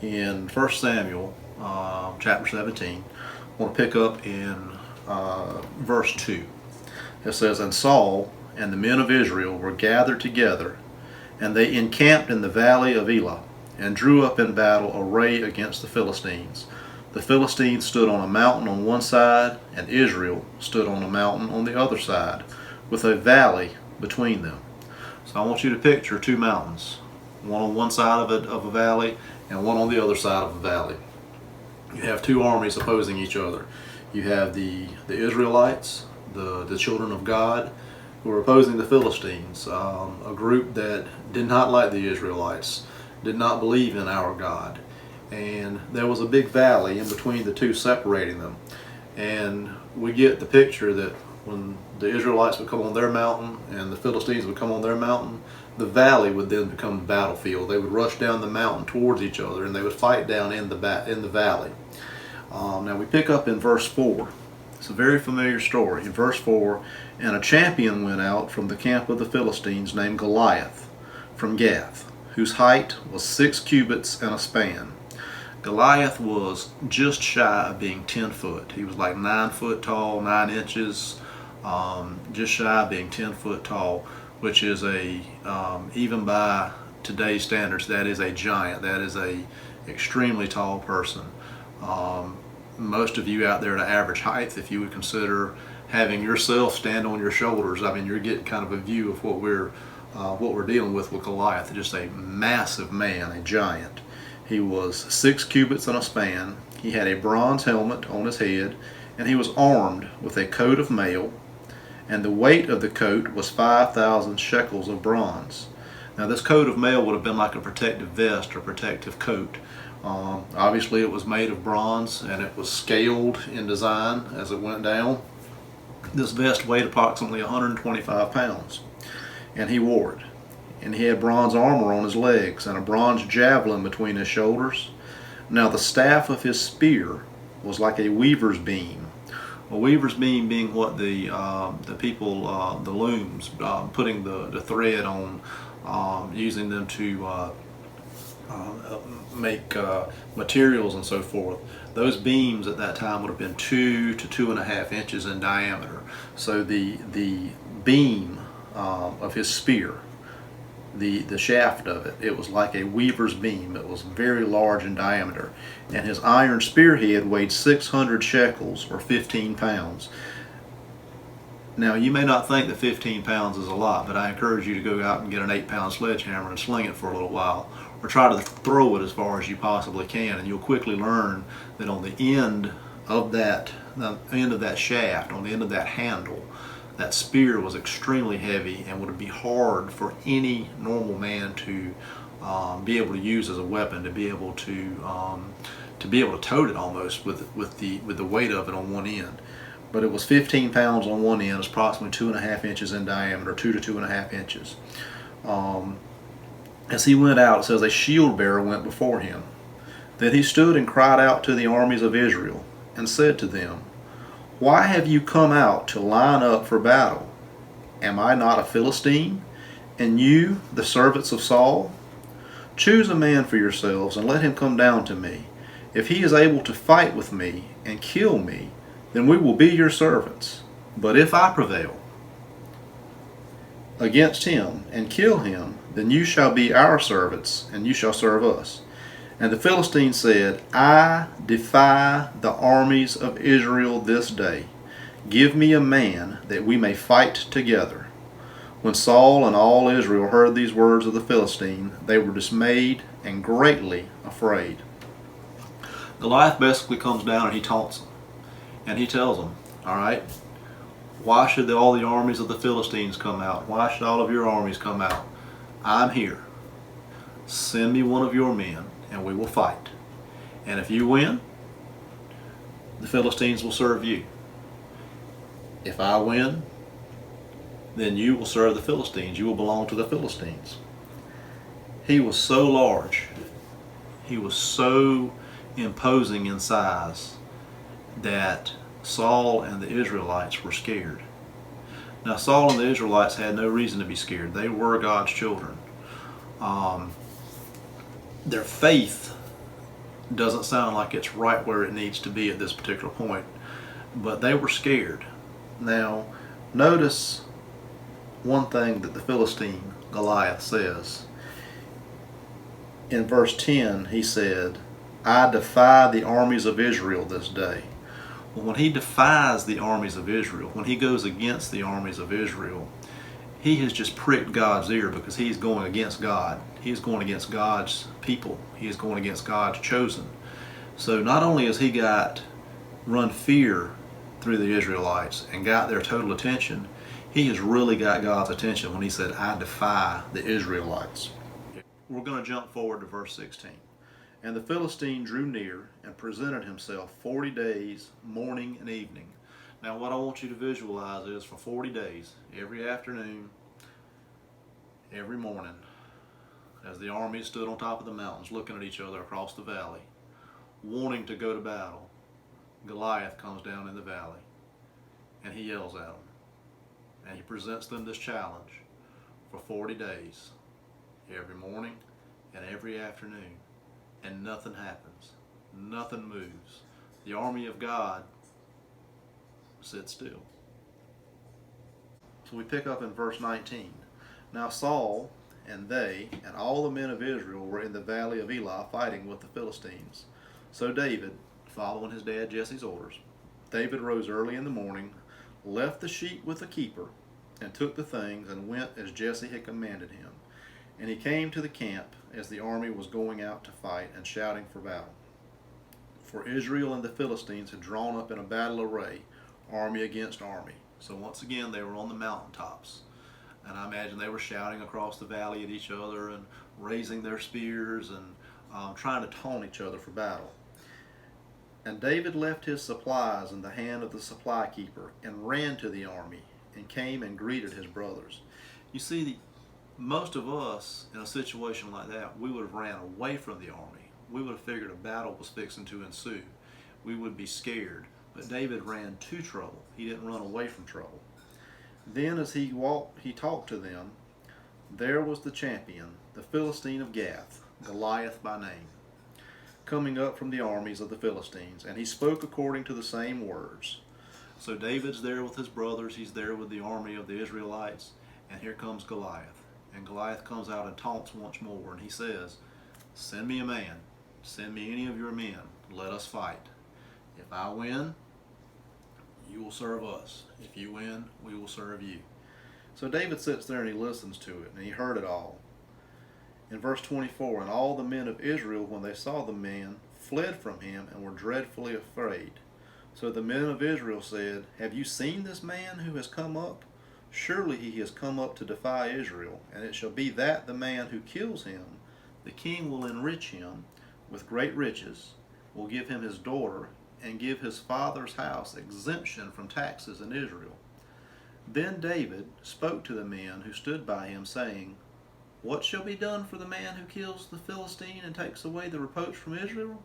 in 1 Samuel chapter 17. I want to pick up in verse 2. It says, "And Saul and the men of Israel were gathered together, and they encamped in the valley of Elah, and drew up in battle array against the Philistines. The Philistines stood on a mountain on one side, and Israel stood on a mountain on the other side, with a valley between them." So I want you to picture two mountains, one on one side of a valley and one on the other side of a valley. You have two armies opposing each other. You have the Israelites, the children of God, who are opposing the Philistines, a group that did not like the Israelites, did not believe in our God. And there was a big valley in between the two separating them. And we get the picture that when the Israelites would come on their mountain and the Philistines would come on their mountain, the valley would then become the battlefield. They would rush down the mountain towards each other, and they would fight down in the valley. Now we pick up in verse 4. It's a very familiar story. In verse 4, "And a champion went out from the camp of the Philistines named Goliath from Gath, whose height was 6 cubits and a span." Goliath was just shy of being 10 foot. He was like 9 foot tall, 9 inches, just shy of being 10 foot tall, which is even by today's standards, that is a giant. That is a extremely tall person. Most of you out there at average height, if you would consider having yourself stand on your shoulders, I mean, you're getting kind of a view of what we're dealing with Goliath. Just a massive man, a giant. He was 6 cubits and a span. He had a bronze helmet on his head, and he was armed with a coat of mail, and the weight of the coat was 5,000 shekels of bronze. Now this coat of mail would have been like a protective vest or protective coat. Obviously it was made of bronze, and it was scaled in design as it went down. This vest weighed approximately 125 pounds, and he wore it. And he had bronze armor on his legs and a bronze javelin between his shoulders. Now the staff of his spear was like a weaver's beam. A weaver's beam being what the people, the looms, putting the thread on, using them to make materials and so forth. Those beams at that time would have been 2 to 2.5 inches in diameter. So the beam of his spear, the shaft of it, it was like a weaver's beam. It was very large in diameter, and his iron spearhead weighed 600 shekels or 15 pounds. Now you may not think that 15 pounds is a lot, but I encourage you to go out and get an 8-pound sledgehammer and sling it for a little while, or try to throw it as far as you possibly can, and you'll quickly learn that on the end of that shaft, on the end of that handle, that spear was extremely heavy and would be hard for any normal man to be able to use as a weapon, to be able to tote it almost with the weight of it on one end. But it was 15 pounds on one end. It's approximately 2.5 inches in diameter, 2 to 2.5 inches. As he went out, it says a shield bearer went before him. Then he stood and cried out to the armies of Israel and said to them, "Why have you come out to line up for battle? Am I not a Philistine, and you the servants of Saul? Choose a man for yourselves and let him come down to me. If he is able to fight with me and kill me, then we will be your servants. But if I prevail against him and kill him, then you shall be our servants, and you shall serve us." And the Philistine said, "I defy the armies of Israel this day. Give me a man that we may fight together." When Saul and all Israel heard these words of the Philistine, they were dismayed and greatly afraid. Goliath basically comes down and he taunts them. And he tells them, all right, why should all the armies of the Philistines come out? Why should all of your armies come out? I'm here. Send me one of your men, and we will fight. And if you win, the Philistines will serve you. If I win, then you will serve the Philistines. You will belong to the Philistines. He was so large. He was so imposing in size that Saul and the Israelites were scared. Now Saul and the Israelites had no reason to be scared. They were God's children. Their faith doesn't sound like it's right where it needs to be at this particular point. But they were scared. Now, notice one thing that the Philistine Goliath says. In verse 10, he said, I defy the armies of Israel this day. Well, when he defies the armies of Israel, when he goes against the armies of Israel, he has just pricked God's ear, because he's going against God. He's going against God's people. He is going against God's chosen. So not only has he run fear through the Israelites and got their total attention, he has really got God's attention when he said, I defy the Israelites. We're going to jump forward to verse 16. And the Philistine drew near and presented himself 40 days, morning and evening. Now what I want you to visualize is, for 40 days, every afternoon, every morning, as the army stood on top of the mountains looking at each other across the valley, wanting to go to battle, Goliath comes down in the valley and he yells at them. And he presents them this challenge for 40 days, every morning and every afternoon, and nothing happens. Nothing moves. The army of God sits still. So we pick up in verse 19. Now Saul and they and all the men of Israel were in the valley of Elah fighting with the Philistines. So David, following his dad Jesse's orders, David rose early in the morning, left the sheep with the keeper, and took the things and went as Jesse had commanded him. And he came to the camp as the army was going out to fight and shouting for battle. For Israel and the Philistines had drawn up in a battle array, army against army. So once again they were on the mountaintops. And I imagine they were shouting across the valley at each other and raising their spears and trying to taunt each other for battle. And David left his supplies in the hand of the supply keeper and ran to the army and came and greeted his brothers. You see, most of us in a situation like that, we would have ran away from the army. We would have figured a battle was fixing to ensue. We would be scared. But David ran to trouble. He didn't run away from trouble. Then as he walked, he talked to them. There was the champion, the Philistine of Gath, Goliath by name, coming up from the armies of the Philistines, and he spoke according to the same words. So David's there with his brothers. He's there with the army of the Israelites, and here comes Goliath. And Goliath comes out and taunts once more, and he says, send me a man. Send me any of your men. Let us fight. If I win, you will serve us. If you win, we will serve you. So David sits there and he listens to it, and he heard it all. In verse 24, and all the men of Israel, when they saw the man, fled from him and were dreadfully afraid. So the men of Israel said, have you seen this man who has come up? Surely he has come up to defy Israel, and it shall be that the man who kills him, the king will enrich him with great riches, will give him his daughter, and give his father's house exemption from taxes in Israel. Then David spoke to the men who stood by him, saying, what shall be done for the man who kills the Philistine and takes away the reproach from Israel?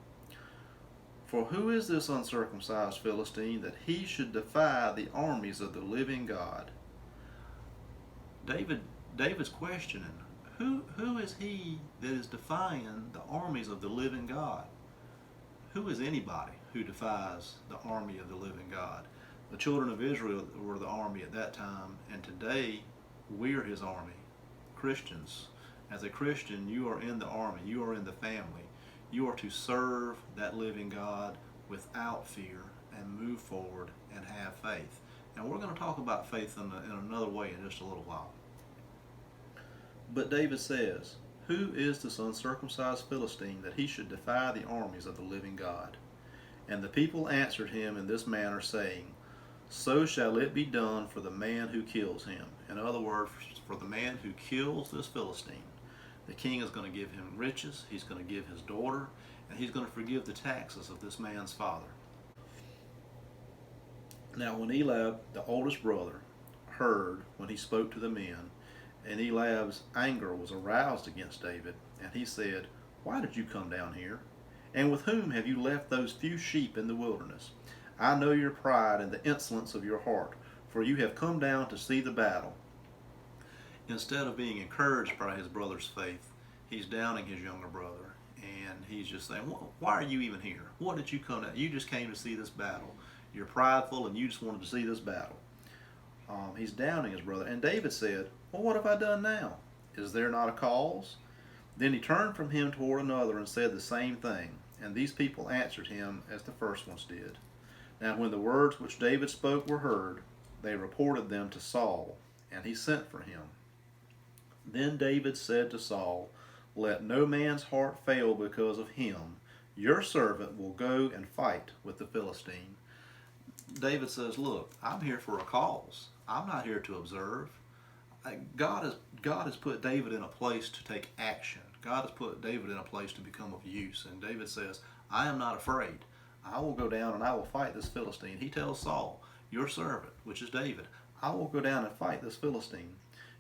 For who is this uncircumcised Philistine that he should defy the armies of the living God? David's questioning, who is he that is defying the armies of the living God? Who is anybody who defies the army of the living God? The children of Israel were the army at that time, and today we are his army. Christians. As a Christian, you are in the army. You are in the family. You are to serve that living God without fear and move forward and have faith. And we're going to talk about faith in another way in just a little while. But David says, who is this uncircumcised Philistine that he should defy the armies of the living God? And the people answered him in this manner, saying, so shall it be done for the man who kills him. In other words, for the man who kills this Philistine, the king is going to give him riches, he's going to give his daughter, and he's going to forgive the taxes of this man's father. Now when Eliab, the oldest brother, heard when he spoke to the men, and Eliab's anger was aroused against David, and he said, why did you come down here? And with whom have you left those few sheep in the wilderness? I know your pride and the insolence of your heart, for you have come down to see the battle. Instead of being encouraged by his brother's faith, he's downing his younger brother, and he's just saying, why are you even here? What did you come to? You just came to see this battle. You're prideful and you just wanted to see this battle. He's downing his brother. And David said, well, what have I done now? Is there not a cause? Then he turned from him toward another and said the same thing. And these people answered him as the first ones did. Now when the words which David spoke were heard, they reported them to Saul, and he sent for him. Then David said to Saul, let no man's heart fail because of him. Your servant will go and fight with the Philistine. David says, look, I'm here for a cause. I'm not here to observe. God has put David in a place to take action. God has put David in a place to become of use. And David says, I am not afraid. I will go down and I will fight this Philistine. He tells Saul, your servant, which is David, I will go down and fight this Philistine.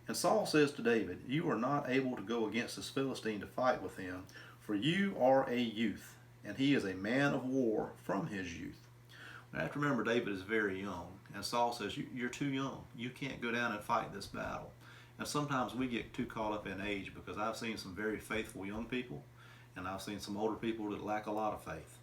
And Saul says to David, you are not able to go against this Philistine to fight with him, for you are a youth, and he is a man of war from his youth. We have to remember David is very young, and Saul says, you're too young. You can't go down and fight this battle. And sometimes we get too caught up in age, because I've seen some very faithful young people, and I've seen some older people that lack a lot of faith.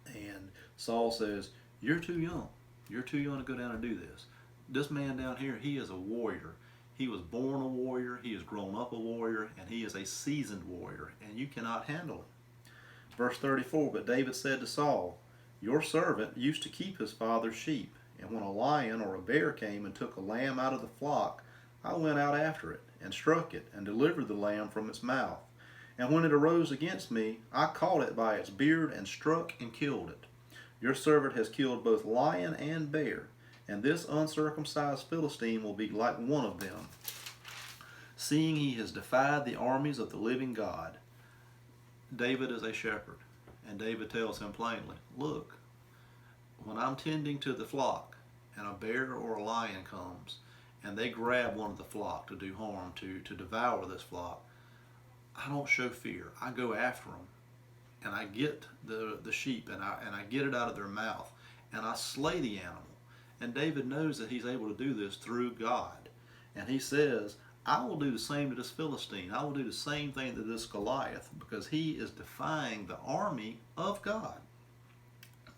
And Saul says, you're too young. You're too young to go down and do this. This man down here, he is a warrior. He was born a warrior, he has grown up a warrior, and he is a seasoned warrior, and you cannot handle him. Verse 34, but David said to Saul, your servant used to keep his father's sheep, and when a lion or a bear came and took a lamb out of the flock, I went out after it, and struck it, and delivered the lamb from its mouth. And when it arose against me, I caught it by its beard, and struck and killed it. Your servant has killed both lion and bear, and this uncircumcised Philistine will be like one of them, seeing he has defied the armies of the living God. David is a shepherd, and David tells him plainly, look, when I'm tending to the flock, and a bear or a lion comes, and they grab one of the flock to do harm, to devour this flock, I don't show fear. I go after them, and I get the sheep, and I get it out of their mouth, and I slay the animal. And David knows that he's able to do this through God. And he says, I will do the same to this Philistine. I will do the same thing to this Goliath, because he is defying the army of God.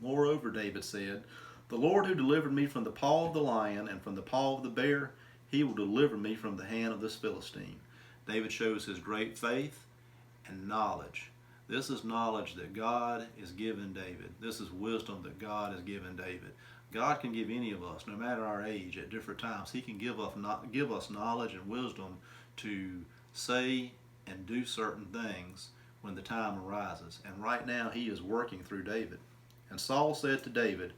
Moreover, David said, the Lord who delivered me from the paw of the lion and from the paw of the bear, he will deliver me from the hand of this Philistine. David shows his great faith and knowledge. This is knowledge that God is giving David. This is wisdom that God has given David. God can give any of us, no matter our age, at different times. He can give us knowledge and wisdom to say and do certain things when the time arises. And right now he is working through David. And Saul said to David,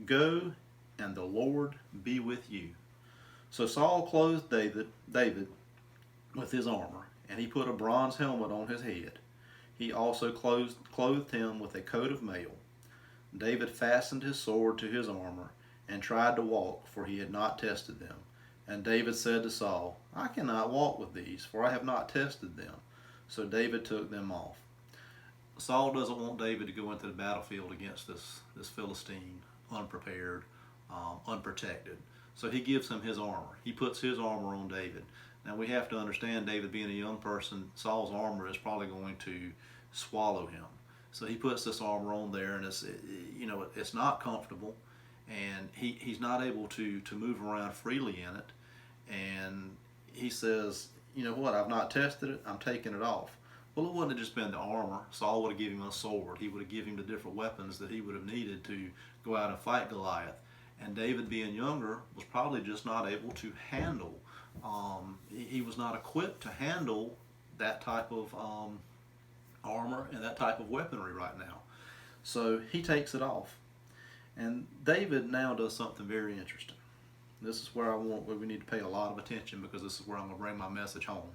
go, and the Lord be with you. So Saul clothed David with his armor, and he put a bronze helmet on his head. He also clothed him with a coat of mail. David fastened his sword to his armor and tried to walk, for he had not tested them. And David said to Saul, I cannot walk with these, for I have not tested them. So David took them off. Saul doesn't want David to go into the battlefield against this Philistine unprepared, unprotected. So he gives him his armor. He puts his armor on David. Now we have to understand, David being a young person, Saul's armor is probably going to swallow him. So he puts this armor on there, and it's not comfortable, and he's not able to move around freely in it. And he says, you know what, I've not tested it, I'm taking it off. Well, it wouldn't have just been the armor. Saul would have given him a sword. He would have given him the different weapons that he would have needed to go out and fight Goliath. And David, being younger, was probably just not able to handle. He was not equipped to handle that type of armor and that type of weaponry right now. So he takes it off. And David now does something very interesting. This is where we need to pay a lot of attention, because this is where I'm going to bring my message home.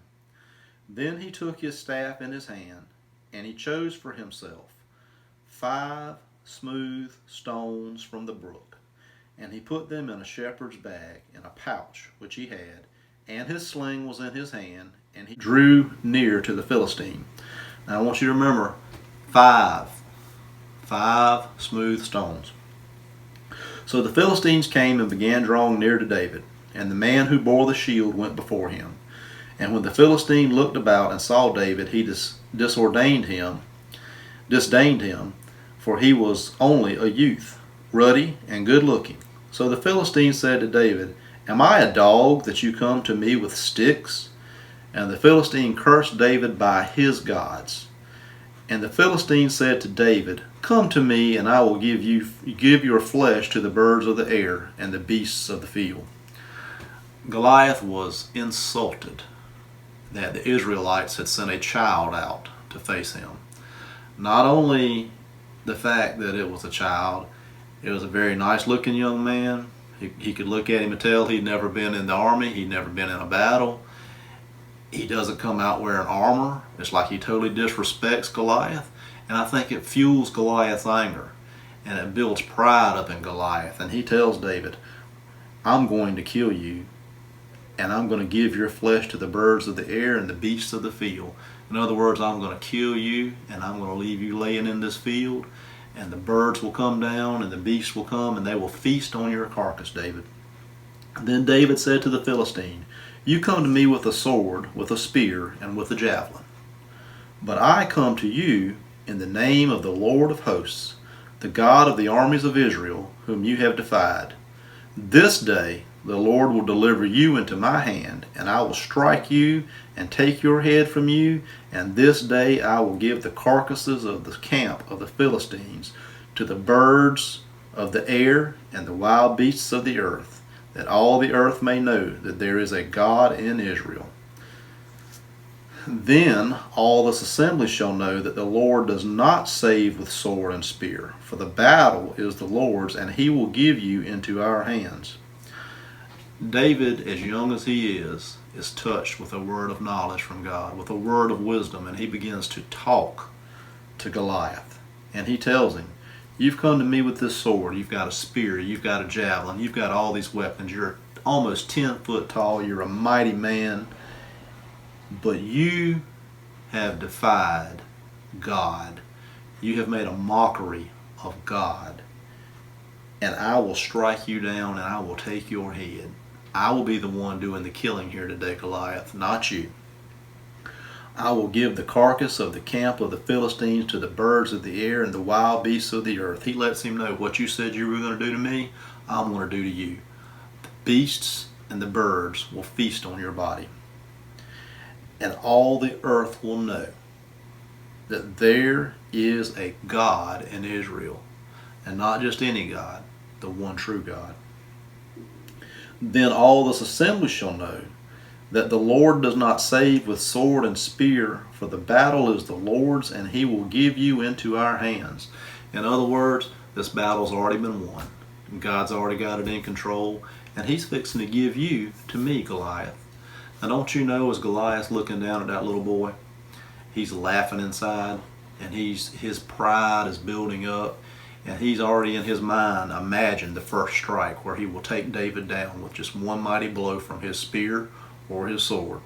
Then he took his staff in his hand, and he chose for himself 5 smooth stones from the brook, and he put them in a shepherd's bag in a pouch which he had, and his sling was in his hand, and he drew near to the Philistine. Now I want you to remember, 5 smooth stones. So the Philistines came and began drawing near to David, and the man who bore the shield went before him. And when the Philistine looked about and saw David, he disordained him, disdained him, for he was only a youth, ruddy and good looking. So the Philistine said to David, Am I a dog that you come to me with sticks? And the Philistine cursed David by his gods. And the Philistine said to David, Come to me, and I will give your flesh to the birds of the air and the beasts of the field. Goliath was insulted that the Israelites had sent a child out to face him. Not only the fact that it was a child, it was a very nice looking young man. He could look at him and tell he'd never been in the army, he'd never been in a battle. He doesn't come out wearing armor. It's like he totally disrespects Goliath. And I think it fuels Goliath's anger. And it builds pride up in Goliath. And he tells David, I'm going to kill you. And I'm going to give your flesh to the birds of the air and the beasts of the field. In other words, I'm going to kill you. And I'm going to leave you laying in this field. And the birds will come down and the beasts will come. And they will feast on your carcass, David. And then David said to the Philistine, You come to me with a sword, with a spear, and with a javelin. But I come to you in the name of the Lord of hosts, the God of the armies of Israel, whom you have defied. This day the Lord will deliver you into my hand, and I will strike you and take your head from you, and this day I will give the carcasses of the camp of the Philistines to the birds of the air and the wild beasts of the earth, that all the earth may know that there is a God in Israel. Then all this assembly shall know that the Lord does not save with sword and spear, for the battle is the Lord's, and he will give you into our hands. David, as young as he is touched with a word of knowledge from God, with a word of wisdom, and he begins to talk to Goliath. And he tells him, You've come to me with this sword, you've got a spear, you've got a javelin, you've got all these weapons, you're almost 10 foot tall, you're a mighty man, but you have defied God. You have made a mockery of God. And I will strike you down and I will take your head. I will be the one doing the killing here today, Goliath, not you. I will give the carcass of the camp of the Philistines to the birds of the air and the wild beasts of the earth. He lets him know what you said you were going to do to me, I'm going to do to you. The beasts and the birds will feast on your body. And all the earth will know that there is a God in Israel. And not just any God, the one true God. Then all this assembly shall know that the Lord does not save with sword and spear, for the battle is the Lord's, and he will give you into our hands. In other words, this battle's already been won. God's already got it in control, and he's fixing to give you to me, Goliath. Now don't you know, as Goliath's looking down at that little boy, he's laughing inside, and his pride is building up, and he's already in his mind imagined the first strike where he will take David down with just one mighty blow from his spear or his sword.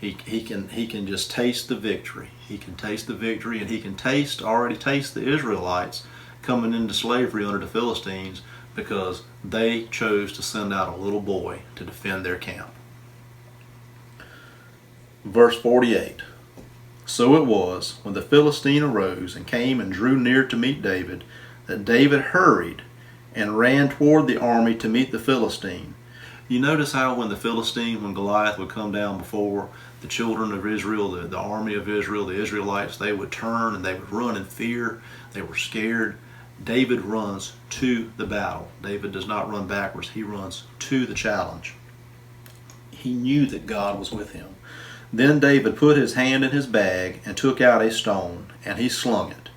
He can just taste the victory. He can taste the victory, and he can already taste the Israelites coming into slavery under the Philistines because they chose to send out a little boy to defend their camp. Verse 48. So it was, when the Philistine arose and came and drew near to meet David, that David hurried and ran toward the army to meet the Philistine. You notice how when Goliath would come down before the children of Israel, the army of Israel, the Israelites, they would turn and they would run in fear. They were scared. David runs to the battle. David does not run backwards. He runs to the challenge. He knew that God was with him. Then David put his hand in his bag and took out a stone, and he slung it,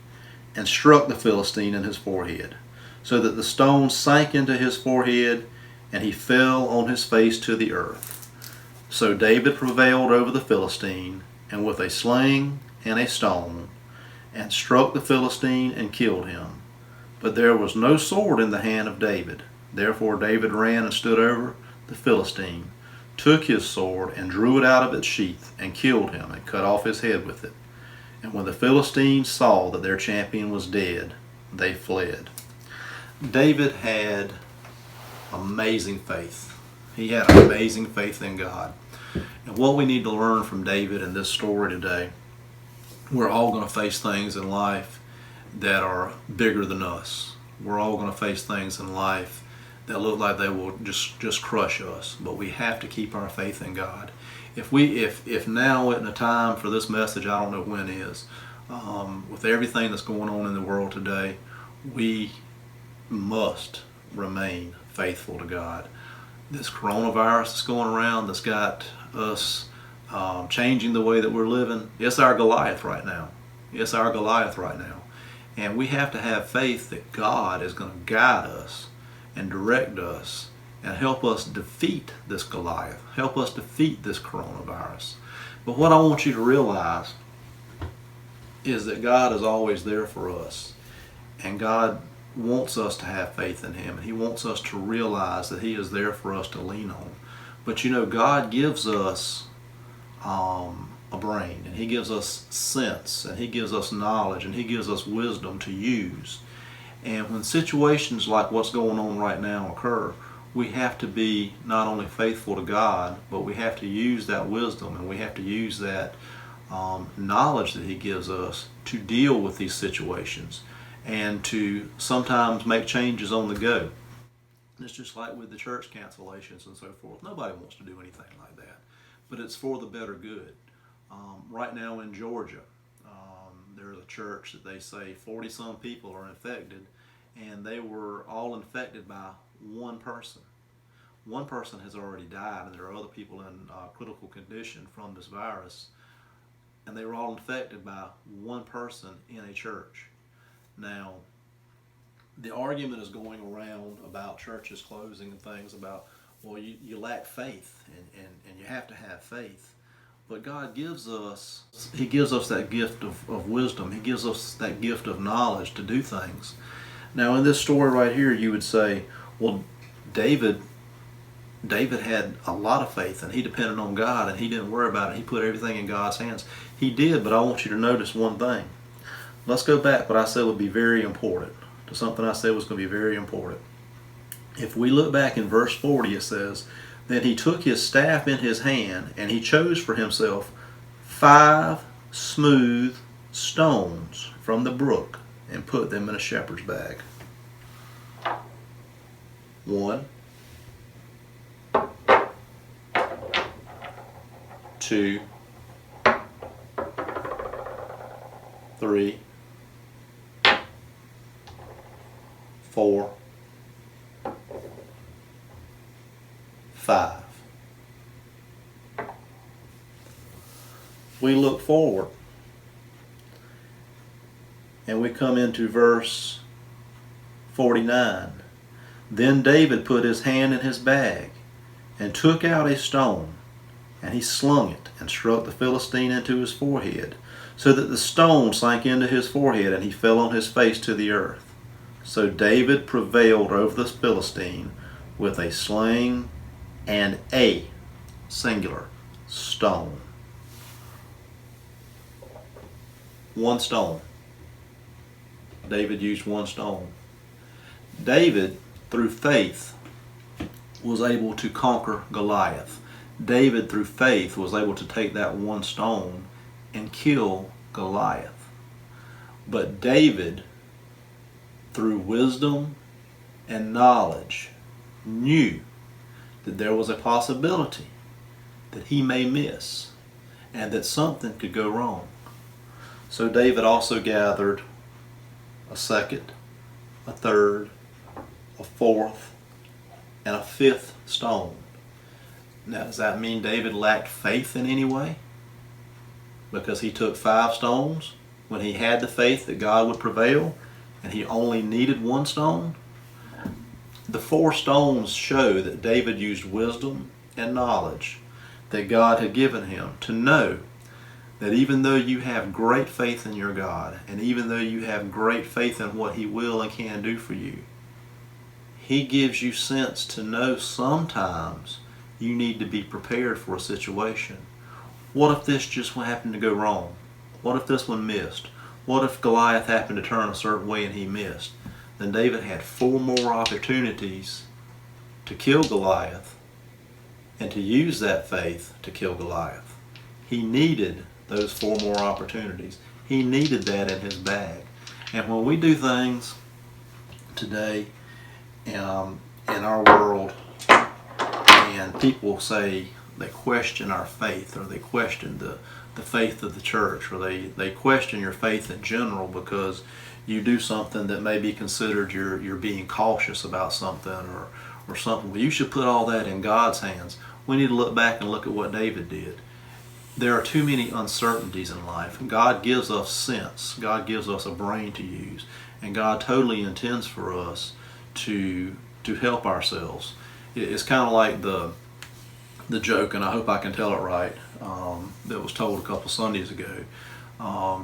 and struck the Philistine in his forehead, so that the stone sank into his forehead, and he fell on his face to the earth. So David prevailed over the Philistine, and with a sling and a stone, and struck the Philistine and killed him. But there was no sword in the hand of David. Therefore David ran and stood over the Philistine, took his sword and drew it out of its sheath, and killed him and cut off his head with it. And when the Philistines saw that their champion was dead, they fled. David had amazing faith. He had amazing faith in God. And what we need to learn from David in this story today, we're all going to face things in life that are bigger than us. We're all going to face things in life that look like they will just crush us, but we have to keep our faith in God. If now isn't a time for this message, I don't know when is. With everything that's going on in the world today, we must remain faithful to God. This coronavirus that's going around, that's got us changing the way that we're living, it's our Goliath right now. It's our Goliath right now. And we have to have faith that God is going to guide us and direct us and help us defeat this Goliath, help us defeat this coronavirus. But what I want you to realize is that God is always there for us, and God wants us to have faith in Him, and He wants us to realize that He is there for us to lean on. But you know, God gives us a brain, and He gives us sense, and He gives us knowledge, and He gives us wisdom to use. And when situations like what's going on right now occur, we have to be not only faithful to God, but we have to use that wisdom, and we have to use that knowledge that He gives us to deal with these situations and to sometimes make changes on the go. It's just like with the church cancellations and so forth. Nobody wants to do anything like that, but it's for the better good. Right now in Georgia, there's a church that they say 40-some people are infected, and they were all infected by one person. One person has already died, and there are other people in critical condition from this virus, and they were all infected by one person in a church. Now, the argument is going around about churches closing and things about, well, you lack faith, and you have to have faith. But God gives us, He gives us that gift of wisdom. He gives us that gift of knowledge to do things. Now in this story right here, you would say, well, David had a lot of faith, and he depended on God, and he didn't worry about it. He put everything in God's hands. He did, but I want you to notice one thing. Let's go back what I said would be very important, to something I said was going to be very important. If we look back in verse 40, it says, then he took his staff in his hand, and he chose for himself 5 smooth stones from the brook, and put them in a shepherd's bag. 1, 2, 3, 4, 5. We look forward, and we come into verse 49. Then David put his hand in his bag and took out a stone, and he slung it and struck the Philistine into his forehead, so that the stone sank into his forehead, and he fell on his face to the earth. So David prevailed over the Philistine with a sling and a singular stone. One stone. David used one stone. David, through faith, was able to conquer Goliath. David, through faith, was able to take that one stone and kill Goliath. But David, through wisdom and knowledge, knew that there was a possibility that he may miss and that something could go wrong. So David also gathered a second, a third, a fourth, and a fifth stone. Now, does that mean David lacked faith in any way? Because he took 5 stones when he had the faith that God would prevail, and he only needed one stone? The 4 stones show that David used wisdom and knowledge that God had given him to know that even though you have great faith in your God, and even though you have great faith in what He will and can do for you, He gives you sense to know sometimes you need to be prepared for a situation. What if this just happened to go wrong? What if this one missed? What if Goliath happened to turn a certain way and he missed? Then David had 4 more opportunities to kill Goliath and to use that faith to kill Goliath. He needed those 4 more opportunities. He needed that in his bag. And when we do things today in our world, and people say they question our faith, or they question the faith of the church, or they question your faith in general because you do something that may be considered you're being cautious about something, or something. Well, you should put all that in God's hands. We need to look back and look at what David did. There are too many uncertainties in life. God gives us sense. God gives us a brain to use. And God totally intends for us to help ourselves. It's kind of like the joke, and I hope I can tell it right, that was told a couple Sundays ago.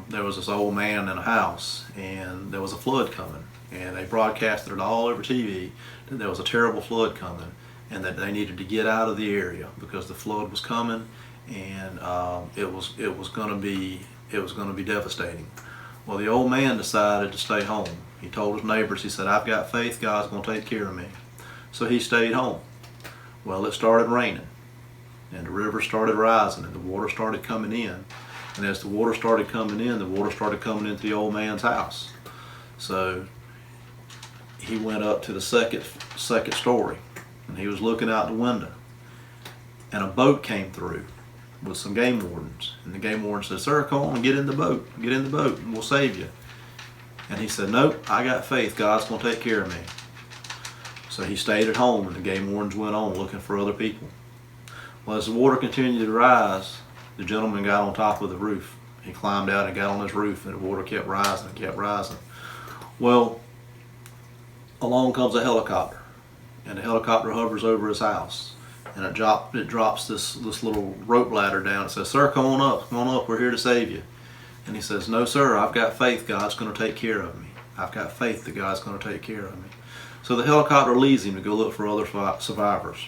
There was this old man in a house, and there was a flood coming. And they broadcasted it all over TV that there was a terrible flood coming, and that they needed to get out of the area because the flood was coming, and it was going to be devastating. Well, the old man decided to stay home. He told his neighbors, he said, "I've got faith, God's going to take care of me." So he stayed home. Well, it started raining, and the river started rising, and the water started coming in. And as the water started coming in, the water started coming into the old man's house. So he went up to the second story, and he was looking out the window, and a boat came through with some game wardens. And the game warden said, "Sir, come on and get in the boat. Get in the boat and we'll save you." And he said, "Nope, I got faith. God's going to take care of me." So he stayed at home, and the game wardens went on looking for other people. Well, as the water continued to rise, the gentleman got on top of the roof. He climbed out and got on his roof, and the water kept rising and kept rising. Well, along comes a helicopter, and the helicopter hovers over his house, and it drops this little rope ladder down. It says, "Sir, come on up, we're here to save you." And he says, "No, sir, I've got faith, God's going to take care of me. I've got faith that God's going to take care of me." So the helicopter leaves him to go look for other survivors.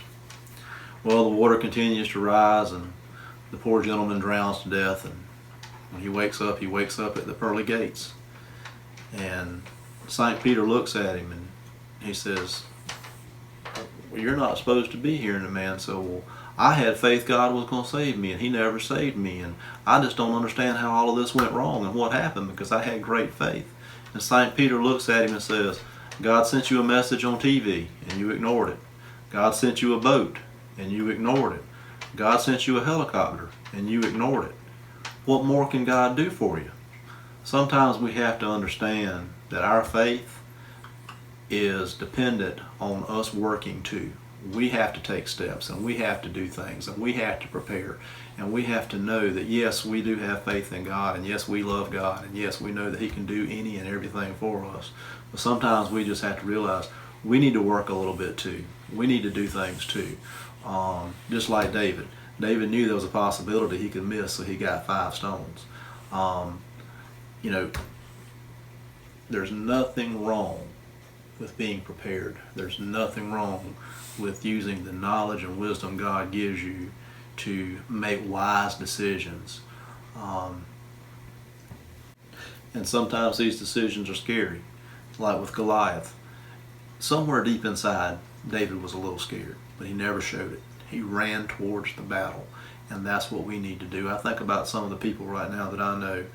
Well, the water continues to rise, and the poor gentleman drowns to death, and when he wakes up at the pearly gates. And St. Peter looks at him, and he says, "Well, you're not supposed to be here." And the man said, "Well, I had faith God was going to save me, and he never saved me, and I just don't understand how all of this went wrong and what happened, because I had great faith." And St. Peter looks at him and says, "God sent you a message on TV, and you ignored it. God sent you a boat, and you ignored it. God sent you a helicopter, and you ignored it. What more can God do for you?" Sometimes we have to understand that our faith is dependent on us working too. We have to take steps, and we have to do things, and we have to prepare, and we have to know that yes, we do have faith in God, and yes, we love God, and yes, we know that He can do any and everything for us. But sometimes we just have to realize we need to work a little bit too. We need to do things too. Just like David. David knew there was a possibility he could miss, so he got 5 stones. There's nothing wrong with being prepared. There's nothing wrong with using the knowledge and wisdom God gives you to make wise decisions. And sometimes these decisions are scary, like with Goliath. Somewhere deep inside, David was a little scared, but he never showed it. He ran towards the battle, and that's what we need to do. I think about some of the people right now that I know,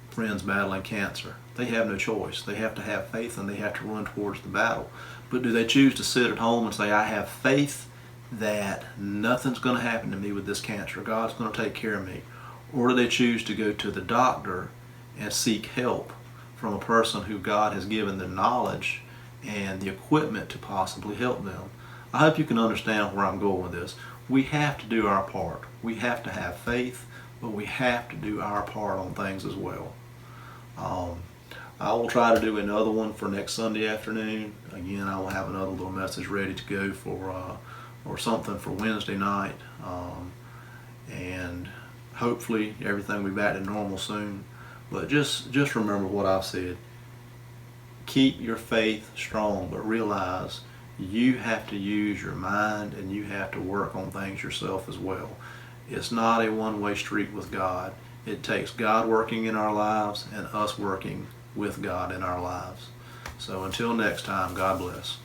friends battling cancer. They have no choice. They have to have faith, and they have to run towards the battle. But do they choose to sit at home and say, "I have faith that nothing's going to happen to me with this cancer. God's going to take care of me"? Or do they choose to go to the doctor and seek help from a person who God has given the knowledge and the equipment to possibly help them? I hope you can understand where I'm going with this. We have to do our part. We have to have faith, but we have to do our part on things as well. I will try to do another one for next Sunday afternoon. Again, I will have another little message ready to go for or something for Wednesday night. And hopefully everything will be back to normal soon. But just remember what I've said. Keep your faith strong, but realize you have to use your mind, and you have to work on things yourself as well. It's not a one-way street with God. It takes God working in our lives and us working with God in our lives. So until next time, God bless.